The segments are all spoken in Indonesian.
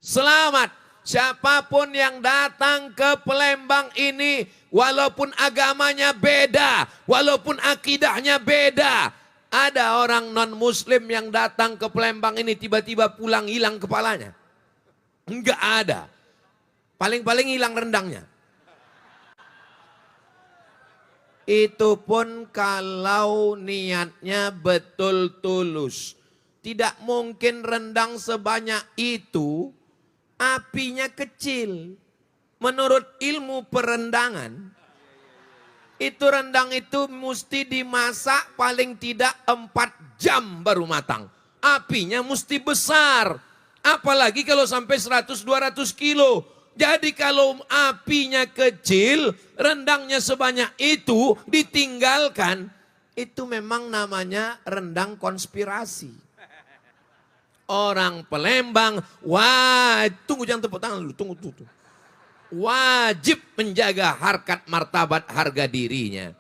Selamat siapapun yang datang ke Palembang ini, walaupun agamanya beda, walaupun akidahnya beda. Ada orang non-muslim yang datang ke Palembang ini tiba-tiba pulang hilang kepalanya. Enggak ada. Paling-paling hilang rendangnya. Itu pun kalau niatnya betul tulus. Tidak mungkin rendang sebanyak itu apinya kecil. Menurut ilmu perendangan, itu rendang itu mesti dimasak paling tidak 4 jam baru matang. Apinya mesti besar. Apalagi kalau sampai 100-200 kilo. Jadi kalau apinya kecil, rendangnya sebanyak itu ditinggalkan. Itu memang namanya rendang konspirasi. Orang Palembang, wah, tunggu jangan tepuk tangan dulu, tunggu. Wajib menjaga harkat martabat harga dirinya.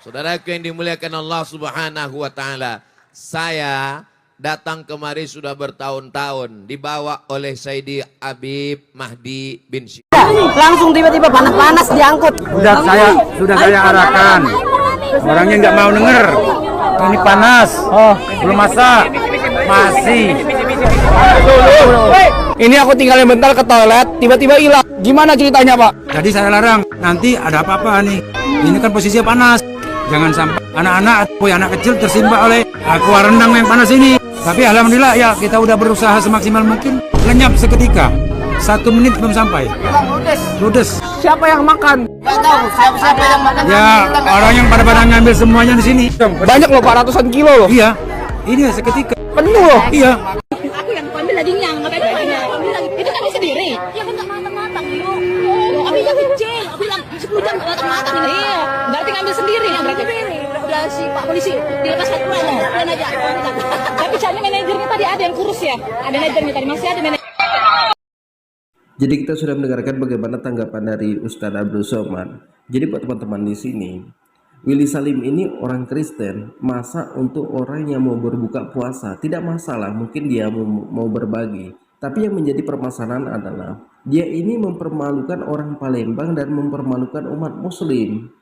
Saudaraku yang dimuliakan Allah Subhanahu wa taala, saya datang kemari sudah bertahun-tahun dibawa oleh Sayyidi Habib Mahdi bin Syekh. Langsung tiba-tiba panas-panas diangkut. Sudah saya arahkan. Orangnya nggak mau denger. Ini panas. Belum masak. Masih. Ini aku tinggalin bentar ke toilet, tiba-tiba hilang. Gimana ceritanya, Pak? Jadi saya larang. Nanti ada apa-apa nih. Ini kan posisinya panas. Jangan sampai anak-anak atau anak kecil tersimpa oleh aqua rendang yang panas ini. Tapi alhamdulillah ya kita udah berusaha semaksimal mungkin. Lenyap seketika. 1 menit belum sampai. Ludes. Siapa yang makan? Nggak tahu siapa yang makan. Ya orang yang pada ngambil semuanya di sini. Banyak loh, Pak, ratusan kilo loh. Iya. Ini seketika. Penuh loh. Iya. Aku yang ambil tadinya, ngapain banyak? Ambil lagi. Itu kan sendiri. Ya kan nggak matang-matang yuk. Apinya kecil. Aku bilang 10 jam nggak matang-matang ini. Iya. Berarti ngambil sendiri ya berarti. Udah si Pak Polisi dilepaskan pulang aja. Tapi caranya manajernya tadi ada yang kurus ya. Ada manajernya tadi masih ada manajer. Jadi kita sudah mendengarkan bagaimana tanggapan dari Ustadz Abdul Somad. Jadi buat teman-teman di sini, Willy Salim ini orang Kristen, masak untuk orang yang mau berbuka puasa. Tidak masalah, mungkin dia mau berbagi. Tapi yang menjadi permasalahan adalah dia ini mempermalukan orang Palembang dan mempermalukan umat muslim.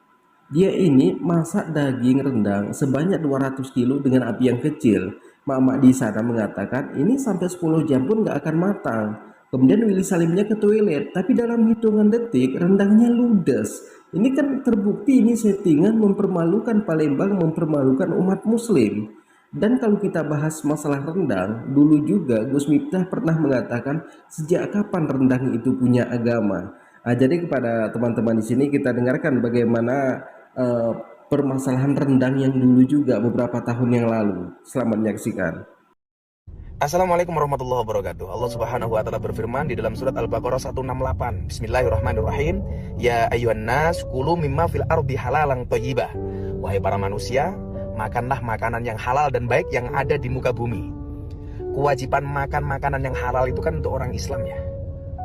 Dia ini masak daging rendang sebanyak 200 kilo dengan api yang kecil. Mak-mak di sana mengatakan ini sampai 10 jam pun nggak akan matang. Kemudian Willy Salimnya ke toilet, tapi dalam hitungan detik rendangnya ludes. Ini kan terbukti ini settingan mempermalukan Palembang, mempermalukan umat muslim. Dan kalau kita bahas masalah rendang, dulu juga Gus Miftah pernah mengatakan sejak kapan rendang itu punya agama. Jadi kepada teman-teman di sini kita dengarkan bagaimana permasalahan rendang yang dulu juga beberapa tahun yang lalu. Selamat menyaksikan. Assalamualaikum warahmatullahi wabarakatuh. Allah Subhanahu wa taala berfirman di dalam surat Al-Baqarah 168. Bismillahirrahmanirrahim. Ya ayyuhan nas kulu mimma fil ardi halalan thayyibah. Wahai para manusia, makanlah makanan yang halal dan baik yang ada di muka bumi. Kewajiban makan makanan yang halal itu kan untuk orang Islam ya.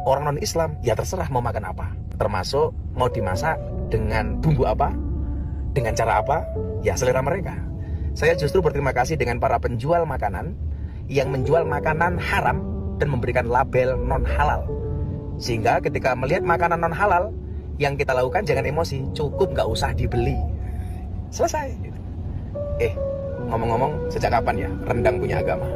Orang non-Islam ya terserah mau makan apa. Termasuk mau dimasak dengan bumbu apa, dengan cara apa, ya selera mereka. Saya justru berterima kasih dengan para penjual makanan yang menjual makanan haram dan memberikan label non halal, sehingga ketika melihat makanan non halal yang kita lakukan jangan emosi, cukup nggak usah dibeli, selesai. Ngomong-ngomong, sejak kapan ya rendang punya agama?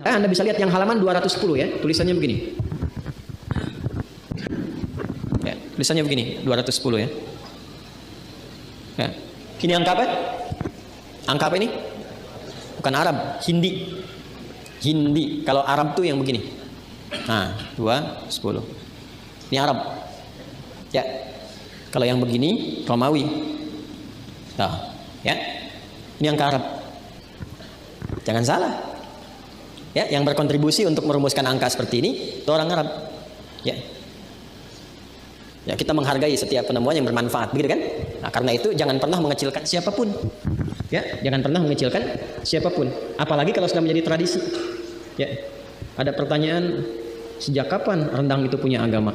Anda bisa lihat yang halaman 210 ya, tulisannya begini ya, tulisannya begini 210 ya. Ini angka apa? Angka apa ini? Bukan Arab, Hindi. Hindi. Kalau Arab tuh yang begini. Nah, 210. Ini Arab. Ya. Kalau yang begini Romawi. Nah, ya. Ini angka Arab. Jangan salah. Ya, yang berkontribusi untuk merumuskan angka seperti ini itu orang Arab. Ya. Ya, kita menghargai setiap penemuan yang bermanfaat, begitu kan? Nah, karena itu jangan pernah mengecilkan siapapun. Ya, jangan pernah mengecilkan siapapun. Apalagi kalau sudah menjadi tradisi. Ya. Ada pertanyaan, sejak kapan rendang itu punya agama?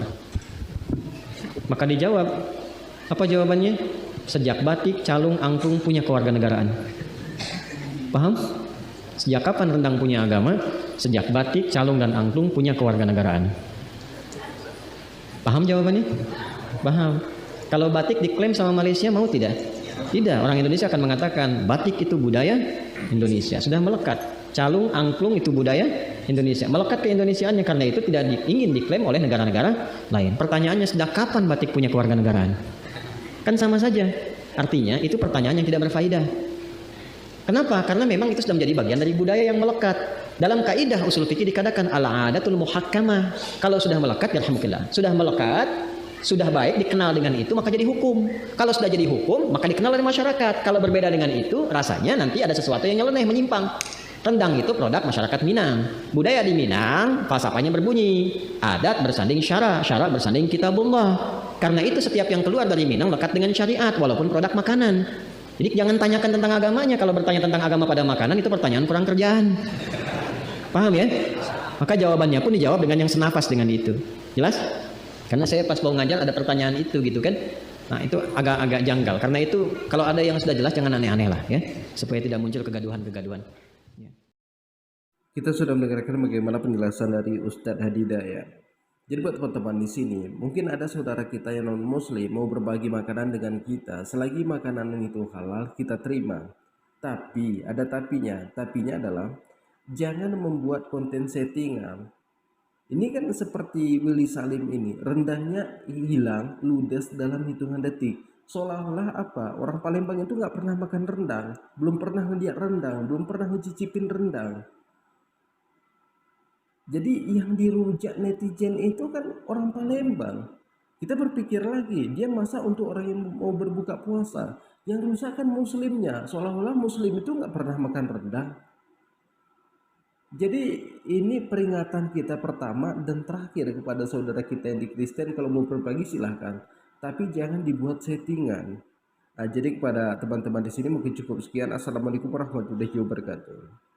Maka dijawab. Apa jawabannya? Sejak batik, calung, angklung punya kewarganegaraan. Paham? Sejak kapan rendang punya agama? Sejak batik, calung, dan angklung punya kewarganegaraan. Paham jawabannya? Paham. Kalau batik diklaim sama Malaysia, mau tidak? Tidak. Orang Indonesia akan mengatakan batik itu budaya Indonesia, sudah melekat. Calung, angklung itu budaya Indonesia, melekat ke Indonesiaannya, karena itu tidak ingin diklaim oleh negara-negara lain. Pertanyaannya, sejak kapan batik punya kewarganegaraan? Kan sama saja. Artinya itu pertanyaan yang tidak berfaedah. Kenapa? Karena memang itu sudah menjadi bagian dari budaya yang melekat. Dalam kaidah usul fikih dikatakan al-'adatul muhakkamah. Kalau sudah melekat, yarhamukallah, sudah melekat, sudah baik dikenal dengan itu, maka jadi hukum. Kalau sudah jadi hukum, maka dikenal oleh masyarakat. Kalau berbeda dengan itu, rasanya nanti ada sesuatu yang nyeleneh, menyimpang. Rendang itu produk masyarakat Minang. Budaya di Minang, falsafahnya berbunyi, adat bersanding syara, syara bersanding kitabullah. Karena itu setiap yang keluar dari Minang lekat dengan syariat, walaupun produk makanan. Jadi jangan tanyakan tentang agamanya. Kalau bertanya tentang agama pada makanan, itu pertanyaan kurang kerjaan. Paham ya? Maka jawabannya pun dijawab dengan yang senafas dengan itu. Jelas? Karena saya pas mau ngajar ada pertanyaan itu gitu kan. Nah itu agak janggal. Karena itu kalau ada yang sudah jelas jangan aneh-aneh lah ya. Supaya tidak muncul kegaduhan-kegaduhan. Kita sudah mendengarkan bagaimana penjelasan dari Ustadz Hadidayat. Jadi buat teman-teman di sini, mungkin ada saudara kita yang non-muslim mau berbagi makanan dengan kita. Selagi makanan itu halal, kita terima. Tapi, ada tapinya. Tapinya adalah, jangan membuat konten settingan. Ini kan seperti Willy Salim ini, rendangnya hilang, ludes dalam hitungan detik. Seolah-olah apa? Orang Palembang itu nggak pernah makan rendang, belum pernah ngeliat rendang, belum pernah ngecicipin rendang. Jadi yang dirujak netizen itu kan orang Palembang. Kita berpikir lagi, dia masak untuk orang yang mau berbuka puasa. Yang rusak kan muslimnya, seolah-olah muslim itu nggak pernah makan rendang. Jadi ini peringatan kita pertama dan terakhir kepada saudara kita yang di Kristen, kalau mau berbagi silahkan. Tapi jangan dibuat settingan. Nah, jadi kepada teman-teman di sini mungkin cukup sekian. Assalamualaikum warahmatullahi wabarakatuh.